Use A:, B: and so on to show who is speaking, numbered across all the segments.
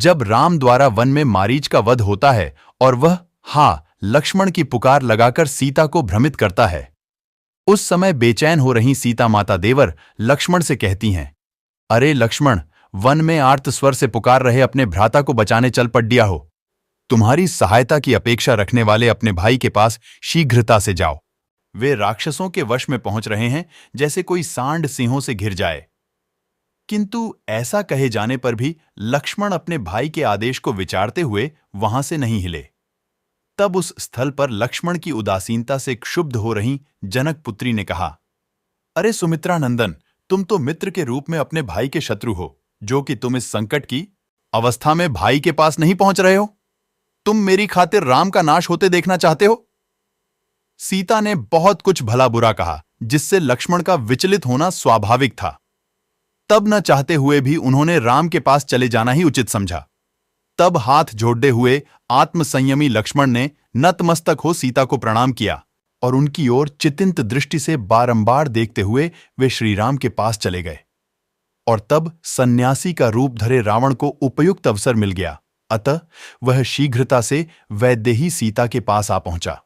A: जब राम द्वारा वन में मारीच का वध होता है और वह लक्ष्मण की पुकार लगाकर सीता को भ्रमित करता है। उस समय बेचैन हो रही सीता माता देवर लक्ष्मण से कहती हैं, अरे लक्ष्मण, वन में आर्त स्वर से पुकार रहे अपने भ्राता को बचाने चल पड़िया हो। तुम्हारी सहायता की अपेक्षा रखने वाले अपने भाई के पास शीघ्रता से जाओ। वे राक्षसों के वश में पहुंच रहे हैं, जैसे कोई सांड सिंहों से घिर जाए। किंतु ऐसा कहे जाने पर भी लक्ष्मण अपने भाई के आदेश को विचारते हुए वहां से नहीं हिले। तब उस स्थल पर लक्ष्मण की उदासीनता से क्षुब्ध हो रही जनक पुत्री ने कहा, अरे सुमित्रा नंदन, तुम तो मित्र के रूप में अपने भाई के शत्रु हो, जो कि तुम इस संकट की अवस्था में भाई के पास नहीं पहुंच रहे हो। तुम मेरी खातिर राम का नाश होते देखना चाहते हो। सीता ने बहुत कुछ भला बुरा कहा, जिससे लक्ष्मण का विचलित होना स्वाभाविक था। तब न चाहते हुए भी उन्होंने राम के पास चले जाना ही उचित समझा। तब हाथ जोड़े हुए आत्मसंयमी लक्ष्मण ने नतमस्तक हो सीता को प्रणाम किया और उनकी ओर चितिंत दृष्टि से बारंबार देखते हुए वे श्रीराम के पास चले गए। और तब सन्यासी का रूप धरे रावण को उपयुक्त अवसर मिल गया, अतः वह शीघ्रता से वैदेही सीता के पास आ पहुंचा।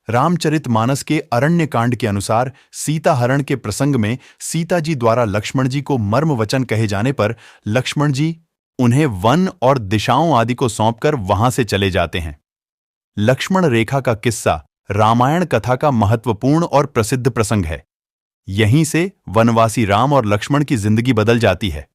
A: रामचरितमानस के अरण्यकांड के अनुसार सीता हरण के प्रसंग में सीता जी द्वारा लक्ष्मण जी को मर्म वचन कहे जाने पर लक्ष्मण जी उन्हें वन और दिशाओं आदि को सौंपकर वहां से चले जाते हैं। लक्ष्मण रेखा का किस्सा रामायण कथा का महत्वपूर्ण और प्रसिद्ध प्रसंग है। यहीं से वनवासी राम और लक्ष्मण की जिंदगी बदल जाती है।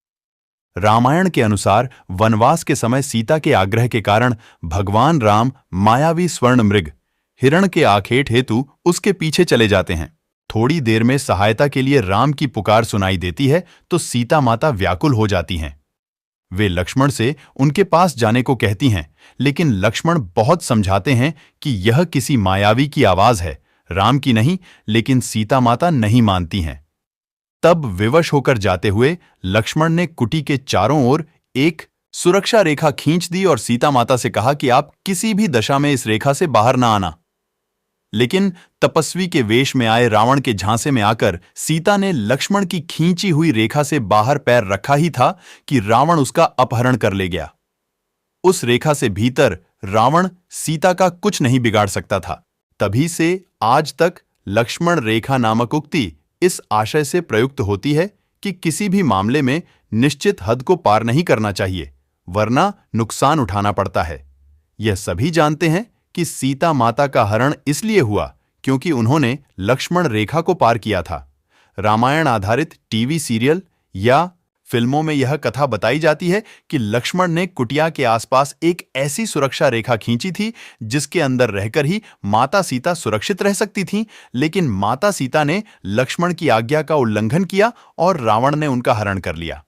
A: रामायण के अनुसार वनवास के समय सीता के आग्रह के कारण भगवान राम मायावी स्वर्ण मृग हिरण के आखेट हेतु उसके पीछे चले जाते हैं। थोड़ी देर में सहायता के लिए राम की पुकार सुनाई देती है तो सीता माता व्याकुल हो जाती हैं। वे लक्ष्मण से उनके पास जाने को कहती हैं, लेकिन लक्ष्मण बहुत समझाते हैं कि यह किसी मायावी की आवाज है, राम की नहीं। लेकिन सीता माता नहीं मानती हैं। तब विवश होकर जाते हुए लक्ष्मण ने कुटी के चारों ओर एक सुरक्षा रेखा खींच दी और सीता माता से कहा कि आप किसी भी दशा में इस रेखा से बाहर ना आना। लेकिन तपस्वी के वेश में आए रावण के झांसे में आकर सीता ने लक्ष्मण की खींची हुई रेखा से बाहर पैर रखा ही था कि रावण उसका अपहरण कर ले गया। उस रेखा से भीतर रावण सीता का कुछ नहीं बिगाड़ सकता था। तभी से आज तक लक्ष्मण रेखा नामक उक्ति इस आशय से प्रयुक्त होती है कि किसी भी मामले में निश्चित हद को पार नहीं करना चाहिए, वरना नुकसान उठाना पड़ता है। यह सभी जानते हैं कि सीता माता का हरण इसलिए हुआ क्योंकि उन्होंने लक्ष्मण रेखा को पार किया था। रामायण आधारित टीवी सीरियल या फिल्मों में यह कथा बताई जाती है कि लक्ष्मण ने कुटिया के आसपास एक ऐसी सुरक्षा रेखा खींची थी जिसके अंदर रहकर ही माता सीता सुरक्षित रह सकती थीं, लेकिन माता सीता ने लक्ष्मण की आज्ञा का उल्लंघन किया और रावण ने उनका हरण कर लिया।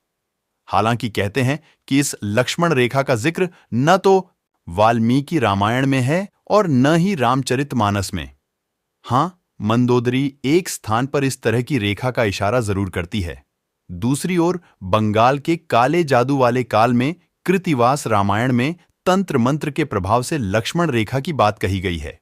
A: हालांकि कहते हैं कि इस लक्ष्मण रेखा का जिक्र न तो वाल्मीकि रामायण में है और न ही रामचरितमानस में। हां, मंदोदरी एक स्थान पर इस तरह की रेखा का इशारा जरूर करती है। दूसरी ओर बंगाल के काले जादू वाले काल में कृतिवास रामायण में तंत्र मंत्र के प्रभाव से लक्ष्मण रेखा की बात कही गई है।